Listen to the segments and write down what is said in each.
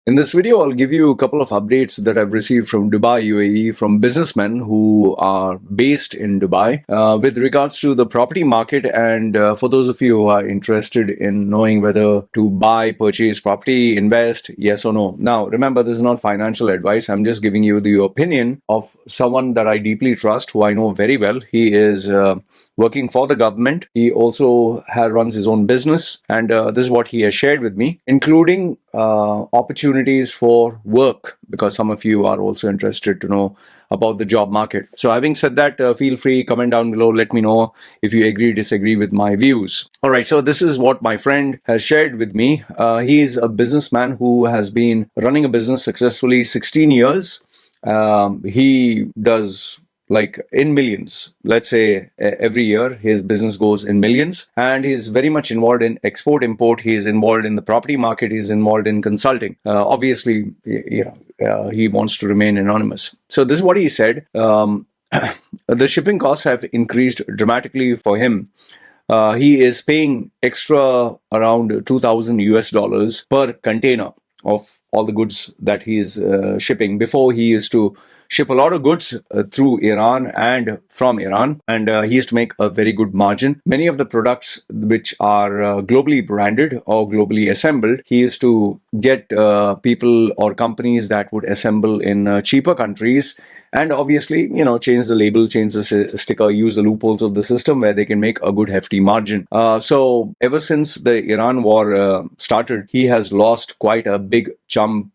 In this video, I'll give you a couple of updates that I've received from Dubai, UAE, from businessmen who are based in Dubai with regards to the property market. And for those of you who are interested in knowing whether to buy, purchase property, invest, yes or no. Now, remember, this is not financial advice. I'm just giving you the opinion of someone that I deeply trust, who I know very well. He is working for the government. He also runs his own business, and this is what he has shared with me, including opportunities for work, because some of you are also interested to know about the job market. So having said that, feel free, comment down below, let me know if you agree, disagree with my views. All right, so this is what my friend has shared with me. He is a businessman who has been running a business successfully 16 years. He does like in millions. Let's say every year his business goes in millions, and he's very much involved in export import. He's involved in the property market. He's involved in consulting. Obviously, he wants to remain anonymous. So this is what he said. The shipping costs have increased dramatically for him. He is paying extra around 2,000 US dollars per container of all the goods that he is shipping. Before, he used to ship a lot of goods through Iran and from Iran, and he used to make a very good margin. Many of the products which are globally branded or globally assembled, he used to get people or companies that would assemble in cheaper countries, and obviously, change the label, change the sticker, use the loopholes of the system where they can make a good hefty margin. So ever since the Iran war started, he has lost quite a big chunk,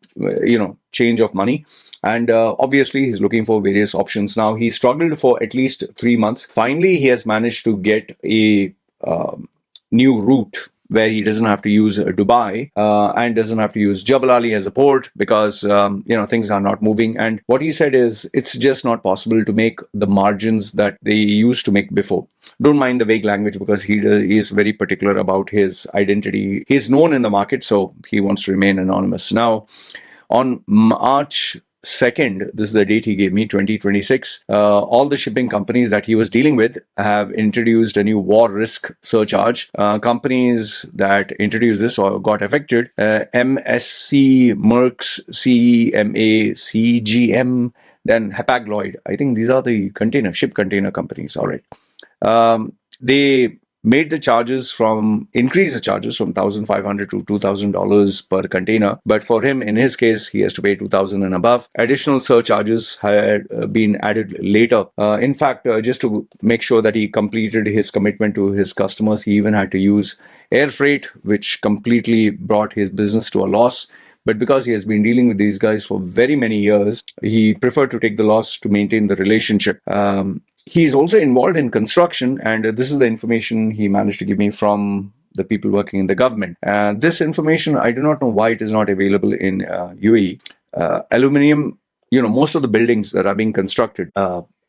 change of money. And obviously, he's looking for various options now. He struggled for at least 3 months. Finally, he has managed to get a new route where he doesn't have to use Dubai and doesn't have to use Jebel Ali as a port, because things are not moving. And what he said is it's just not possible to make the margins that they used to make before. Don't mind the vague language, because he is very particular about his identity. He's known in the market, so he wants to remain anonymous. Now, on March 2nd, this is the date he gave me, 2026, all the shipping companies that he was dealing with have introduced a new war risk surcharge. Companies that introduced this or got affected, MSC, Merckx, CMA, CGM, then Hapag-Lloyd. I think these are the ship container companies. All right. They made the charges increase the charges from $1,500 to $2,000 per container. But for him, in his case, he has to pay $2,000 and above. Additional surcharges had been added later. In fact, just to make sure that he completed his commitment to his customers, he even had to use air freight, which completely brought his business to a loss. But because he has been dealing with these guys for very many years, he preferred to take the loss to maintain the relationship. He is also involved in construction, and this is the information he managed to give me from the people working in the government. This information, I do not know why it is not available in UAE. Aluminium, most of the buildings that are being constructed,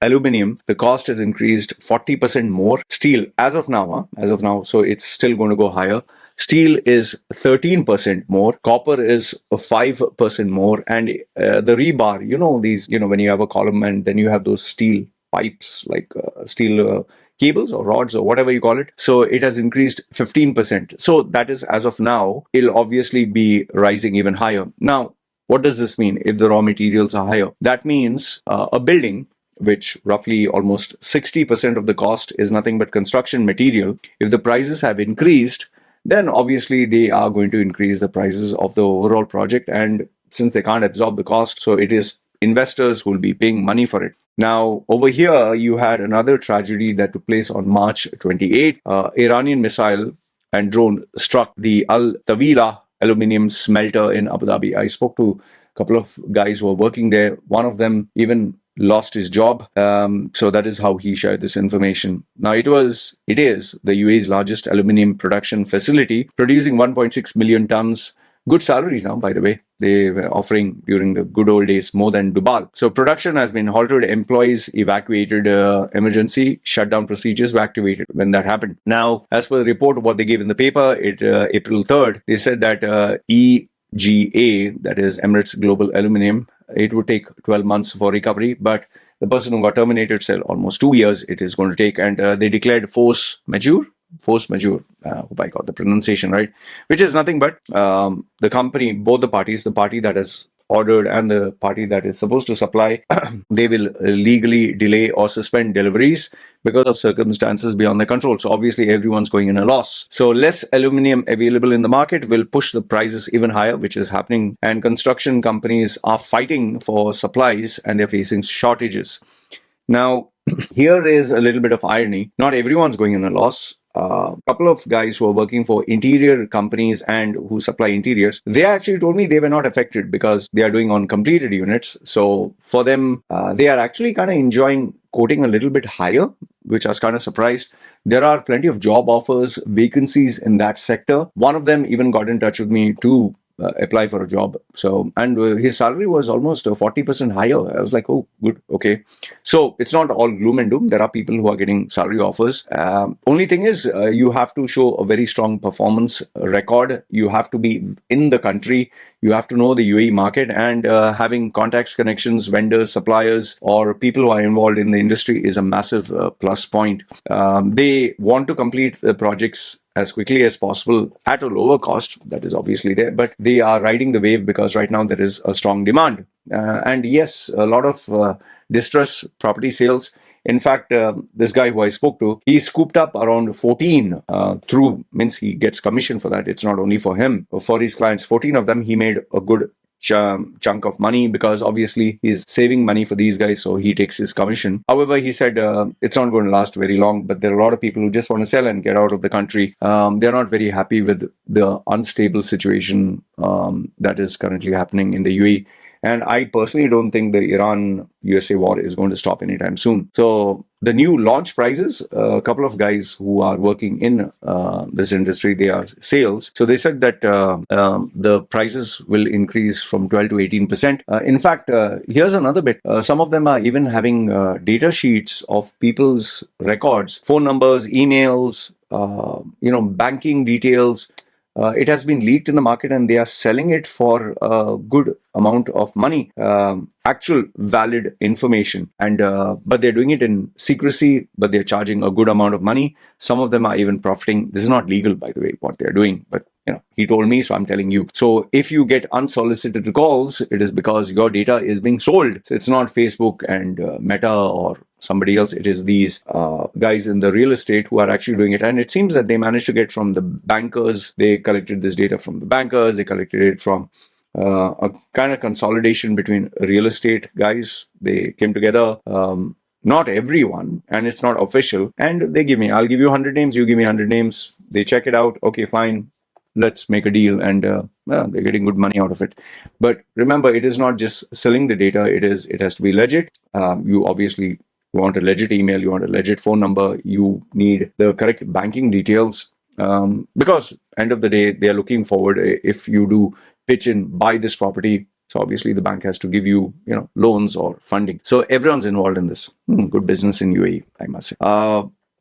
aluminium, the cost has increased 40% more. Steel, as of now, so it's still going to go higher. Steel is 13% more. Copper is 5% more. And the rebar, when you have a column and then you have those steel pipes, like steel cables or rods or whatever you call it. So it has increased 15%. So that is, as of now, it'll obviously be rising even higher. Now, what does this mean if the raw materials are higher? That means a building, which roughly almost 60% of the cost is nothing but construction material. If the prices have increased, then obviously they are going to increase the prices of the overall project. And since they can't absorb the cost, so it is investors who will be paying money for it. Now, over here, you had another tragedy that took place on March 28th. Iranian missile and drone struck the Al Tawila aluminium smelter in Abu Dhabi. I spoke to a couple of guys who were working there. One of them even lost his job. So that is how he shared this information. Now, it is the UAE's largest aluminium production facility, producing 1.6 million tons. Good salaries now, by the way. They were offering during the good old days more than Dubai. So production has been halted, employees evacuated, emergency shutdown procedures were activated when that happened. Now, as per the report, what they gave in the paper, April 3rd, they said that EGA, that is Emirates Global Aluminium, it would take 12 months for recovery, but the person who got terminated said almost 2 years it is going to take, and they declared force majeure. force majeure. Hope I got the pronunciation right, which is nothing but the company, both the parties, the party that has ordered and the party that is supposed to supply, they will legally delay or suspend deliveries because of circumstances beyond their control. So obviously everyone's going in a loss. So less aluminum available in the market will push the prices even higher, which is happening. And construction companies are fighting for supplies and they're facing shortages. Now, here is a little bit of irony. Not everyone's going in a loss. A couple of guys who are working for interior companies and who supply interiors, they actually told me they were not affected because they are doing on completed units. So for them, they are actually kind of enjoying quoting a little bit higher, which I was kind of surprised. There are plenty of job offers, vacancies in that sector. One of them even got in touch with me to apply for a job. So, and his salary was almost 40% higher. I was like, oh, good, okay. So it's not all gloom and doom. There are people who are getting salary offers. Only thing is, you have to show a very strong performance record. You have to be in the country. You have to know the UAE market, and having contacts, connections, vendors, suppliers, or people who are involved in the industry is a massive plus point. They want to complete the projects as quickly as possible at a lower cost. That is obviously there, but they are riding the wave because right now there is a strong demand. And yes, a lot of distress property sales. In fact, this guy who I spoke to, he scooped up around 14 through, means he gets commission for that. It's not only for him, for his clients. 14 of them, he made a good chunk of money because obviously he's saving money for these guys, so he takes his commission. However, he said it's not going to last very long, but there are a lot of people who just want to sell and get out of the country. They're not very happy with the unstable situation that is currently happening in the UAE. And I personally don't think the Iran-USA war is going to stop anytime soon. So the new launch prices, a couple of guys who are working in this industry, they are sales. So they said that the prices will increase from 12 to 18%. In fact, here's another bit. Some of them are even having data sheets of people's records, phone numbers, emails, banking details. It has been leaked in the market and they are selling it for a good amount of money, actual valid information. And but they're doing it in secrecy, but they're charging a good amount of money. Some of them are even profiting. This is not legal, by the way, what they're doing, but he told me, so I'm telling you. So if you get unsolicited calls, it is because your data is being sold. So it's not Facebook and Meta or somebody else. It is these guys in the real estate who are actually doing it. And it seems that they managed to get from the bankers. They collected this data from the bankers. They collected it from a kind of consolidation between real estate guys. They came together. Not everyone, and it's not official. And they give me, I'll give you 100 names. You give me 100 names. They check it out. Okay, fine. Let's make a deal, and they're getting good money out of it. But remember, it is not just selling the data. It has to be legit. You obviously want a legit email. You want a legit phone number. You need the correct banking details because end of the day, they are looking forward. If you do pitch in, buy this property, so obviously the bank has to give you, loans or funding. So everyone's involved in this. Good business in UAE, I must say.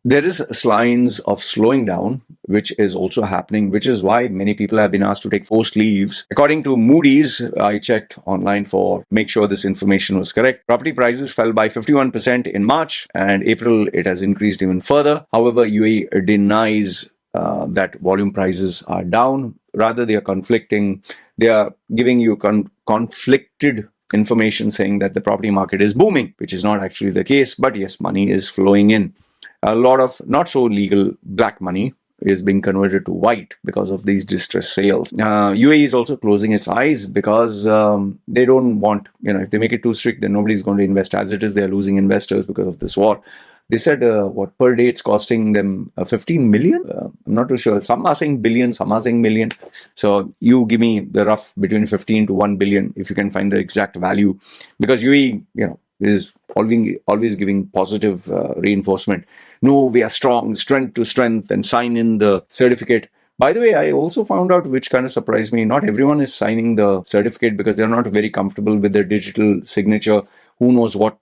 There is signs of slowing down, which is also happening, which is why many people have been asked to take forced leaves. According to Moody's, I checked online for make sure this information was correct. Property prices fell by 51% in March, and April it has increased even further. However, UAE denies that volume prices are down. Rather, they are conflicting. They are giving you conflicted information saying that the property market is booming, which is not actually the case. But yes, money is flowing in. A lot of not so legal black money is being converted to white because of these distress sales. UAE is also closing its eyes because they don't want, if they make it too strict, then nobody's going to invest. As it is, they're losing investors because of this war. They said what per day it's costing them 15 million. I'm not too sure. Some are saying billion, some are saying million. So you give me the rough between 15 to 1 billion if you can find the exact value, because UAE, is always giving positive reinforcement. No, we are strong, strength to strength, and sign in the certificate. By the way, I also found out, which kind of surprised me, not everyone is signing the certificate because they're not very comfortable with their digital signature. Who knows what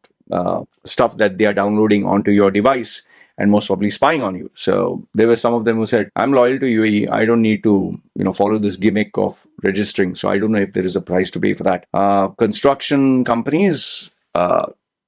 stuff that they are downloading onto your device and most probably spying on you. So there were some of them who said, I'm loyal to UAE. I don't need to, follow this gimmick of registering. So I don't know if there is a price to pay for that. Construction companies,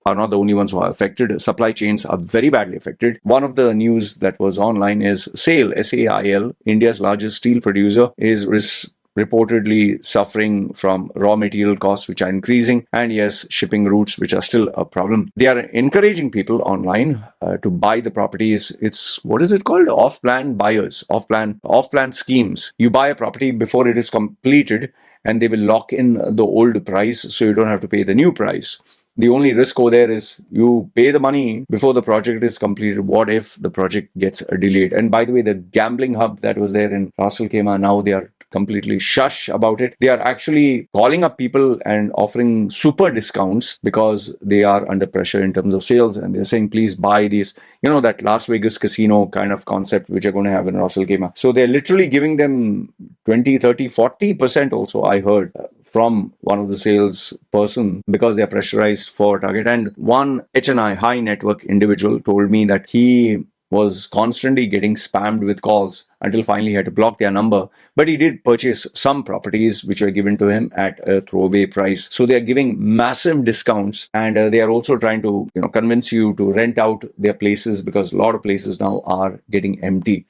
are not the only ones who are affected. Supply chains are very badly affected. One of the news that was online is SAIL, SAIL, India's largest steel producer, is reportedly suffering from raw material costs which are increasing, and yes, shipping routes which are still a problem. They are encouraging people online to buy the properties. It's, what is it called, off-plan buyers, off-plan schemes. You buy a property before it is completed and they will lock in the old price so you don't have to pay the new price. The only risk over there is you pay the money before the project is completed. What if the project gets delayed? And by the way, the gambling hub that was there in Ras Al Khaimah, now they are completely shush about it. They are actually calling up people and offering super discounts because they are under pressure in terms of sales, and they're saying, please buy these, that Las Vegas casino kind of concept which are going to have in Ras Al Khaimah. So they're literally giving them 20, 30, 40% also, I heard from one of the sales person, because they're pressurized for target. And one HNI, high network individual, told me that he was constantly getting spammed with calls until finally he had to block their number. But he did purchase some properties which were given to him at a throwaway price. So they are giving massive discounts, and they are also trying to convince you to rent out their places, because a lot of places now are getting empty.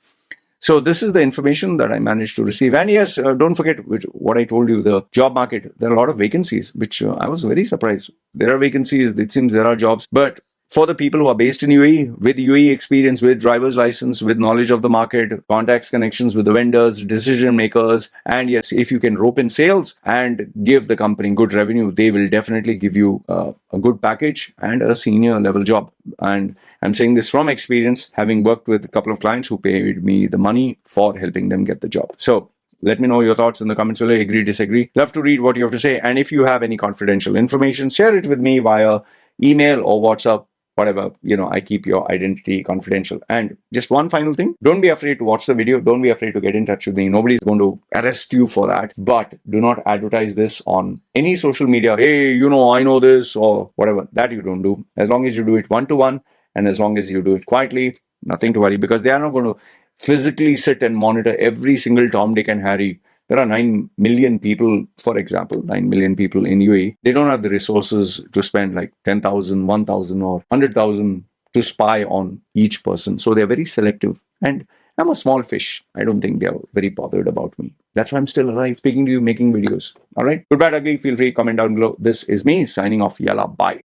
So this is the information that I managed to receive. And yes, don't forget what I told you, the job market. There are a lot of vacancies, which I was very surprised. There are vacancies. It seems there are jobs. But for the people who are based in UAE, with UAE experience, with driver's license, with knowledge of the market, contacts, connections with the vendors, decision makers, and yes, if you can rope in sales and give the company good revenue, they will definitely give you a good package and a senior level job. And I'm saying this from experience, having worked with a couple of clients who paid me the money for helping them get the job. So let me know your thoughts in the comments below. Agree, disagree. Love to read what you have to say. And if you have any confidential information, share it with me via email or WhatsApp. Whatever, I keep your identity confidential. And just one final thing, don't be afraid to watch the video. Don't be afraid to get in touch with me. Nobody's going to arrest you for that. But do not advertise this on any social media. Hey, I know this or whatever. That you don't do. As long as you do it one-to-one, and as long as you do it quietly, nothing to worry, because they are not going to physically sit and monitor every single Tom, Dick and Harry. There are 9 million people, for example, 9 million people in UAE. They don't have the resources to spend like 10,000, 1,000 or 100,000 to spy on each person. So they're very selective. And I'm a small fish. I don't think they're very bothered about me. That's why I'm still alive, speaking to you, making videos. All right. Good, bad, ugly. Feel free, comment down below. This is me signing off. Yalla, bye.